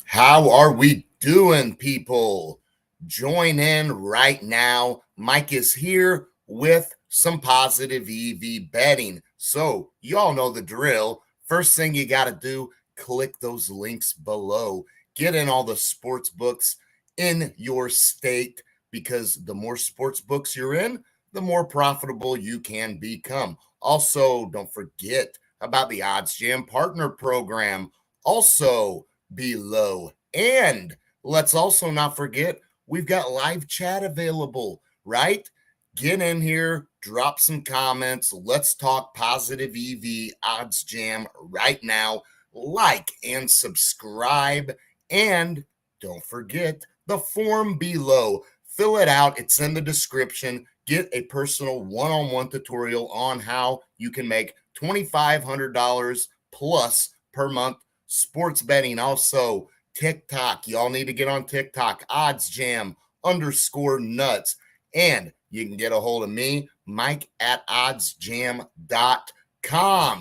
How are we doing, people? Join in right now. Mike is here with some positive EV betting. So, you all know the drill. First thing you got to do, click those links below. Get in all the sports books in your state because the more sports books you're in, the more profitable you can become. Also, don't forget about the Odds Jam Partner Program. Also, below. And let's also not forget, we've got live chat available, right? Get in here, drop some comments. Let's talk positive EV odds jam right now. Like and subscribe. And don't forget the form below. Fill it out. It's in the description. Get a personal one-on-one tutorial on how you can make $2,500 plus per month sports betting. Also, TikTok. Y'all need to get on TikTok. Odds Jam _nuts. And you can get a hold of me, Mike at oddsjam.com.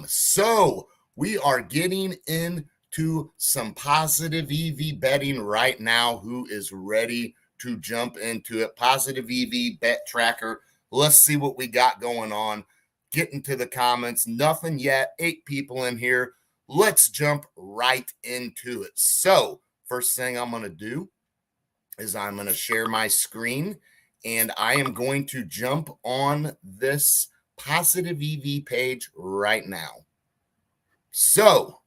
So we are getting into some positive EV betting right now. Who is ready to jump into it? Positive EV bet tracker. Let's see what we got going on. Get into the comments. Nothing yet. 8 people in here. Let's jump right into it. So, first thing I'm going to do is I'm going to share my screen, and I am going to jump on this positive EV page right now. So,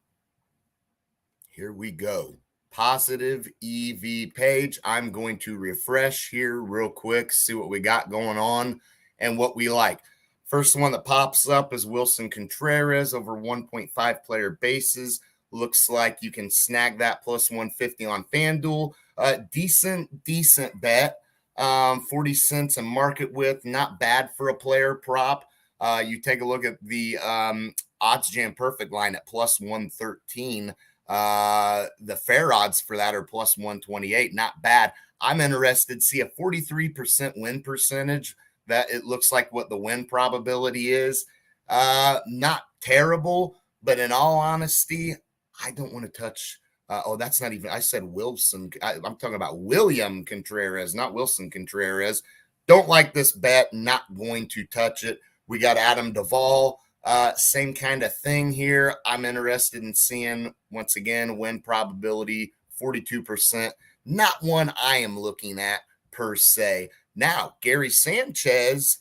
here we go. Positive EV page. I'm going to refresh here real quick, see what we got going on and what we like. First one that pops up is Wilson Contreras over 1.5 player bases. Looks like you can snag that plus 150 on FanDuel. Decent bet. 40 cents a market with. Not bad for a player prop. You take a look at the Odds Jam Perfect line at plus 113. The fair odds for that are plus 128. Not bad. I'm interested to see a 43% win percentage. That it looks like what the win probability is. Not terrible, but in all honesty, I don't want to touch. That's not even. I said Wilson. I'm talking about William Contreras, not Wilson Contreras. Don't like this bet. Not going to touch it. We got Adam Duvall. Same kind of thing here. I'm interested in seeing, once again, win probability 42%. Not one I am looking at per se. Now, Gary Sanchez,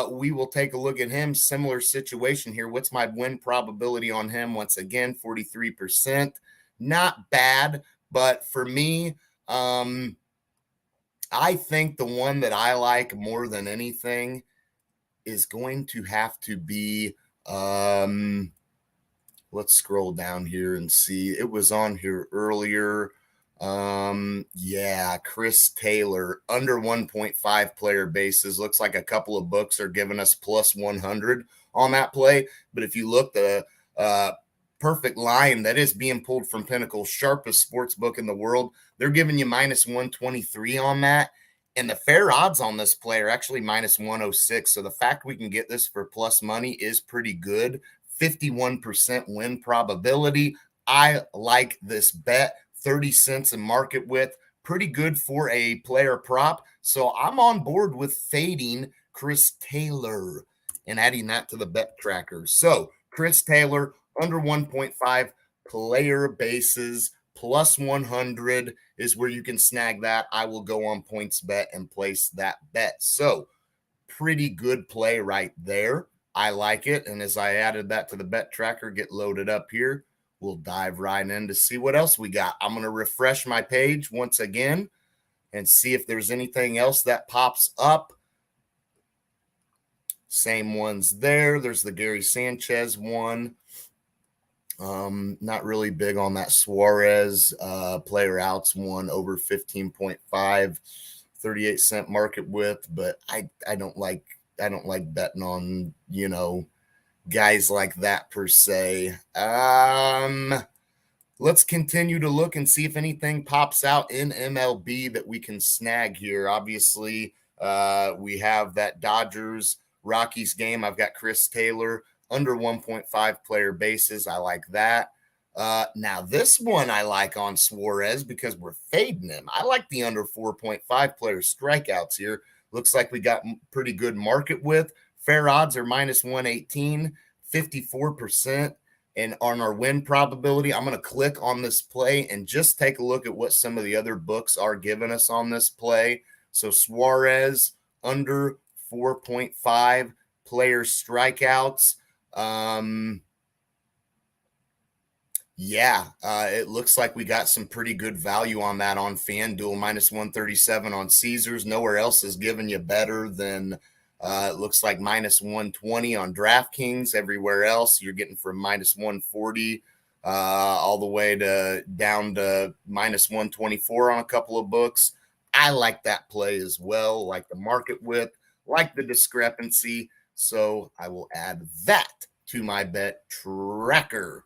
we will take a look at him. Similar situation here. What's my win probability on him? Once again, 43%. Not bad, but for me, I think the one that I like more than anything is going to have to be, let's scroll down here and see. It was on here earlier. Chris Taylor, under 1.5 player bases. Looks like a couple of books are giving us plus 100 on that play. But if you look, the perfect line that is being pulled from Pinnacle, sharpest sports book in the world, they're giving you minus 123 on that. And the fair odds on this play are actually minus 106. So the fact we can get this for plus money is pretty good. 51% win probability. I like this bet. 30 cents in market with. Pretty good for a player prop. So I'm on board with fading Chris Taylor and adding that to the bet tracker. So Chris Taylor, under 1.5 player bases, plus 100 is where you can snag that. I will go on PointsBet and place that bet. So pretty good play right there. I like it. And as I added that to the bet tracker, get loaded up here, we'll dive right in to see what else we got. I'm going to refresh my page once again and see if there's anything else that pops up. Same ones there. There's the Gary Sanchez one. Not really big on that Suarez player outs one over 15.5, 38 cent market width, but I don't like betting on, guys like that per se. Let's continue to look and see if anything pops out in MLB that we can snag here. Obviously, we have that Dodgers Rockies game. I've got Chris Taylor under 1.5 player bases. I like that. Now this one I like on Suarez because we're fading him. I like the under 4.5 player strikeouts here. Looks like we got pretty good market with. Fair odds are minus 118, 54%. And on our win probability, I'm going to click on this play and just take a look at what some of the other books are giving us on this play. So Suarez under 4.5 player strikeouts. It looks like we got some pretty good value on that on FanDuel, minus 137 on Caesars. Nowhere else is giving you better than it looks like minus 120 on DraftKings. Everywhere else, you're getting from minus 140 all the way to down to minus 124 on a couple of books. I like that play as well, like the market width, like the discrepancy. So I will add that to my bet tracker.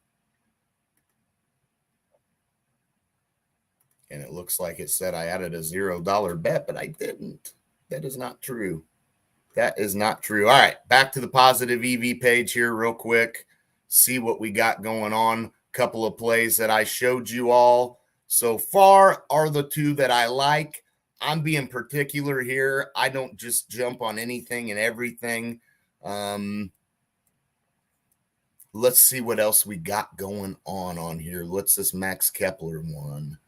And it looks like it said I added a $0 bet, but I didn't. That is not true. That is not true. All right, back to the positive EV page here real quick. See what we got going on. Couple of plays that I showed you all so far are the two that I like. I'm being particular here. I don't just jump on anything and everything. Let's see what else we got going on here. What's this Max Kepler one?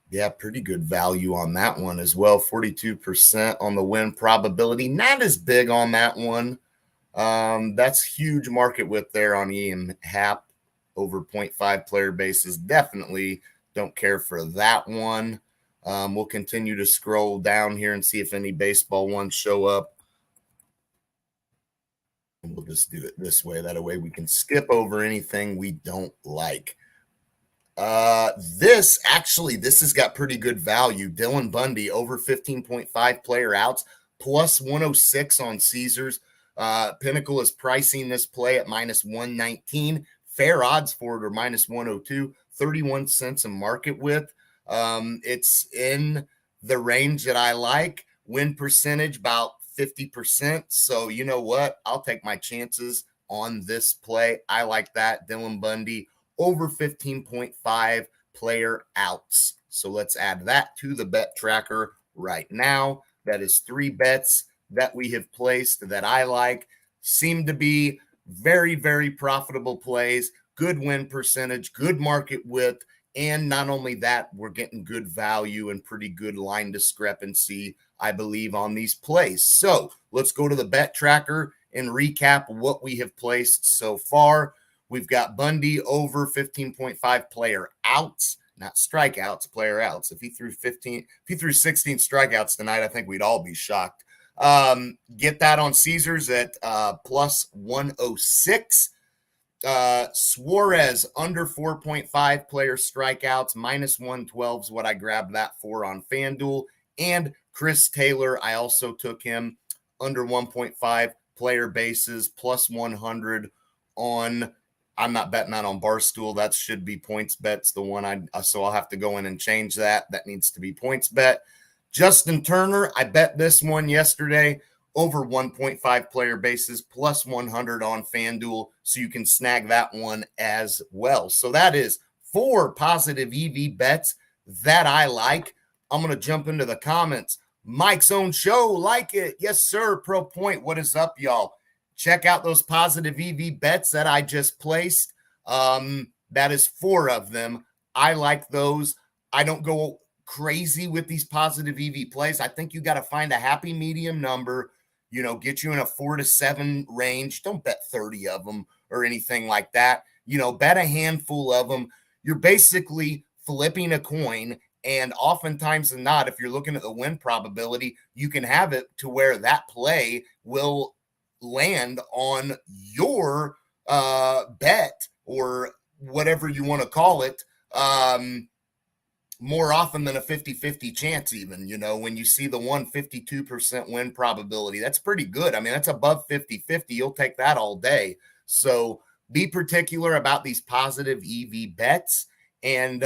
Yeah, pretty good value on that one as well. 42% on the win probability. Not as big on that one. That's huge market width there on EM Hap over 0.5 player bases. Definitely don't care for that one. We'll continue to scroll down here and see if any baseball ones show up. And we'll just do it this way. That way we can skip over anything we don't like. This has got pretty good value. Dylan Bundy over 15.5 player outs, plus 106 on Caesars. Pinnacle is pricing this play at minus 119. Fair odds for it are minus 102, 31 cents a market width. It's in the range that I like. Win percentage about 50%. So you know what? I'll take my chances on this play. I like that. Dylan Bundy over 15.5 player outs. So let's add that to the bet tracker right now. That is 3 bets that we have placed that I like. Seem to be very, very profitable plays, good win percentage, good market width. And not only that, we're getting good value and pretty good line discrepancy, I believe, on these plays. So let's go to the bet tracker and recap what we have placed so far. We've got Bundy over 15.5 player outs, not strikeouts, player outs. If he threw 16 strikeouts tonight, I think we'd all be shocked. Get that on Caesars at plus 106. Suarez under 4.5 player strikeouts, minus 112 is what I grabbed that for on FanDuel. And Chris Taylor, I also took him under 1.5 player bases, plus 100 on. I'm not betting that on Barstool. That should be points bets. The one so I'll have to go in and change that. That needs to be points bet. Justin Turner, I bet this one yesterday over 1.5 player bases, plus 100 on FanDuel. So you can snag that one as well. So that is 4 positive EV bets that I like. I'm going to jump into the comments. Mike's Own Show, like it. Yes, sir. Pro Point. What is up, y'all? Check out those positive EV bets that I just placed. That is 4 of them. I like those. I don't go crazy with these positive EV plays. I think you got to find a happy medium number, get you in a 4 to 7 range. Don't bet 30 of them or anything like that. Bet a handful of them. You're basically flipping a coin. And oftentimes than not, if you're looking at the win probability, you can have it to where that play will land on your bet or whatever you want to call it, more often than a 50-50 chance even, when you see the 152% win probability. That's pretty good. I mean, that's above 50-50. You'll take that all day. So be particular about these positive EV bets and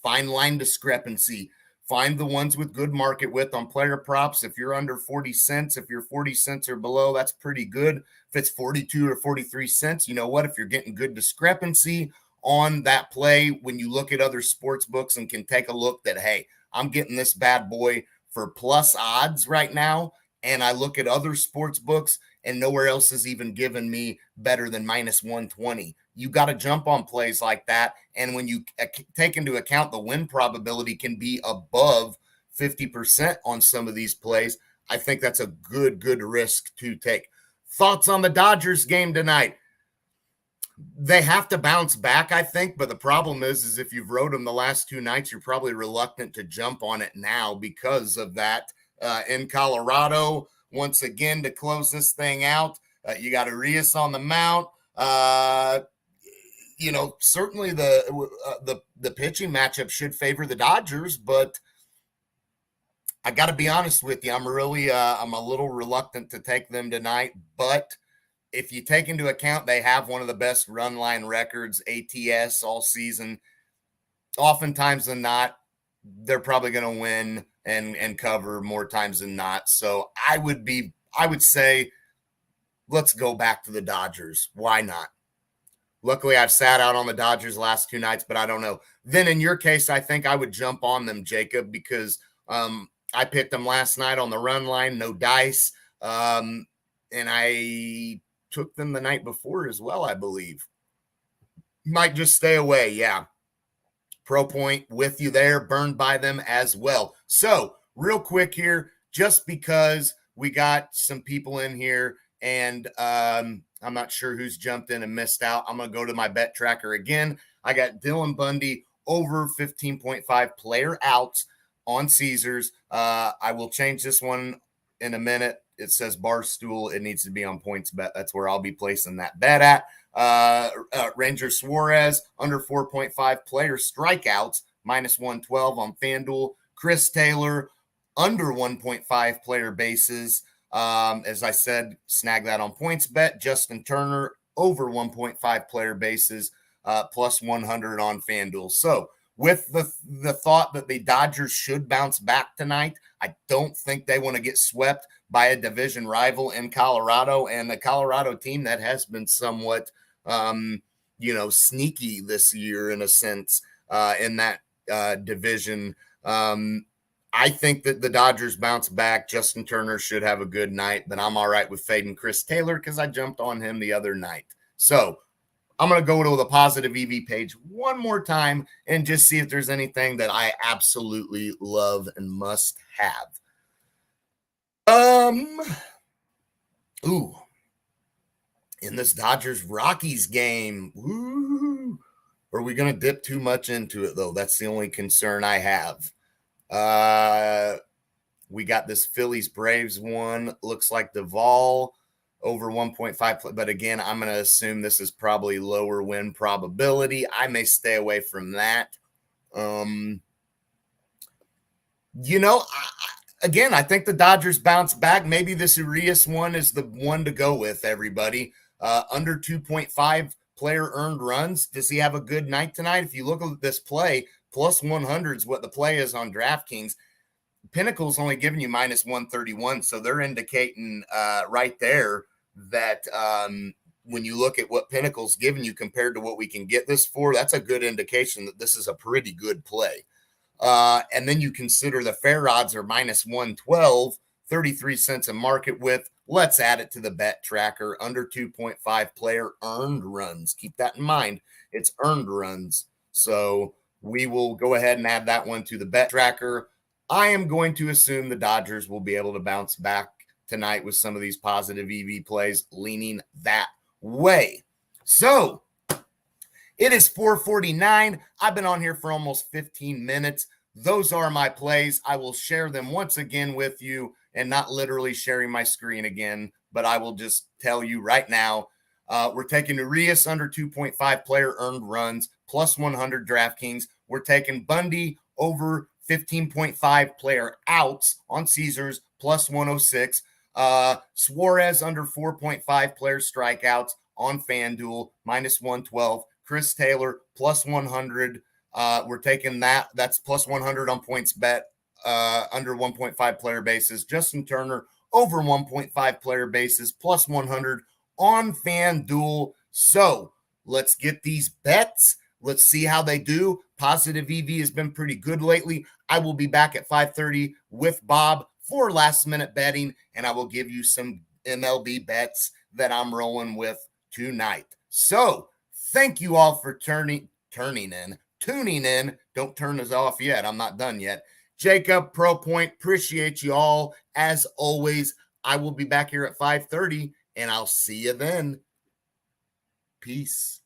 find line discrepancy. find the ones with good market width on player props. If you're under 40 cents, if you're 40 cents or below, that's pretty good. If it's 42 or 43 cents, you know what? If you're getting good discrepancy on that play, when you look at other sports books and can take a look that, hey, I'm getting this bad boy for plus odds right now, and I look at other sports books and nowhere else has even given me better than minus 120. You got to jump on plays like that. And when you take into account the win probability can be above 50% on some of these plays, I think that's a good risk to take. Thoughts on the Dodgers game tonight? They have to bounce back, I think, but the problem is if you've rode them the last 2 nights, you're probably reluctant to jump on it now because of that. In Colorado, once again, to close this thing out, you got Arias on the mound. Certainly the pitching matchup should favor the Dodgers, but I got to be honest with you, I'm a little reluctant to take them tonight, but if you take into account they have one of the best run line records, ATS, all season, oftentimes than not, they're probably going to win and cover more times than not. So I would say, let's go back to the Dodgers. Why not? Luckily, I've sat out on the Dodgers last 2 nights, but I don't know. Then in your case, I think I would jump on them, Jacob, because I picked them last night on the run line, no dice. And I took them the night before as well, I believe. Might just stay away, yeah. Pro Point with you there, burned by them as well. So real quick here, just because we got some people in here and I'm not sure who's jumped in and missed out, I'm going to go to my bet tracker again. I got Dylan Bundy over 15.5 player outs on Caesars. I will change this one in a minute. It says Barstool. It needs to be on points bet. That's where I'll be placing that bet at. Ranger Suarez under 4.5 player strikeouts, minus 112 on FanDuel. Chris Taylor under 1.5 player bases. As I said, snag that on points bet. Justin Turner over 1.5 player bases, plus 100 on FanDuel. So with the thought that the Dodgers should bounce back tonight, I don't think they want to get swept by a division rival in Colorado, and the Colorado team that has been somewhat, sneaky this year in a sense, in that division. I think that the Dodgers bounce back. Justin Turner should have a good night, but I'm all right with fading Chris Taylor because I jumped on him the other night. So I'm going to go to the positive EV page one more time and just see if there's anything that I absolutely love and must have. In this Dodgers-Rockies game, are we going to dip too much into it, though? That's the only concern I have. We got this Phillies-Braves one. Looks like Duvall over 1.5. But again, I'm going to assume this is probably lower win probability. I may stay away from that. Again, I think the Dodgers bounce back. Maybe this Urias one is the one to go with, everybody. Under 2.5 player earned runs. Does he have a good night tonight? If you look at this play, plus 100 is what the play is on DraftKings. Pinnacle's only giving you minus 131, so they're indicating right there that when you look at what Pinnacle's giving you compared to what we can get this for, that's a good indication that this is a pretty good play. And then you consider the fair odds are minus 112, 33 cents a market width. Let's add it to the bet tracker. Under 2.5 player earned runs. Keep that in mind. It's earned runs. So we will go ahead and add that one to the bet tracker. I am going to assume the Dodgers will be able to bounce back tonight with some of these positive EV plays leaning that way. So it is 4:49. I've been on here for almost 15 minutes. Those are my plays. I will share them once again with you, and not literally sharing my screen again, but I will just tell you right now, we're taking Urias under 2.5 player earned runs, plus 100 DraftKings. We're taking Bundy over 15.5 player outs on Caesars, plus 106. Suarez under 4.5 player strikeouts on FanDuel, minus 112. Chris Taylor, plus 100. We're taking that. That's plus 100 on points bet under 1.5 player bases. Justin Turner over 1.5 player bases plus 100 on FanDuel. So let's get these bets. Let's see how they do. Positive EV has been pretty good lately. I will be back at 5:30 with Bob for last minute betting, and I will give you some MLB bets that I'm rolling with tonight. So thank you all for tuning in. Don't turn us off yet. I'm not done yet. Jacob, Pro Point, appreciate you all. As always, I will be back here at 5:30, and I'll see you then. Peace.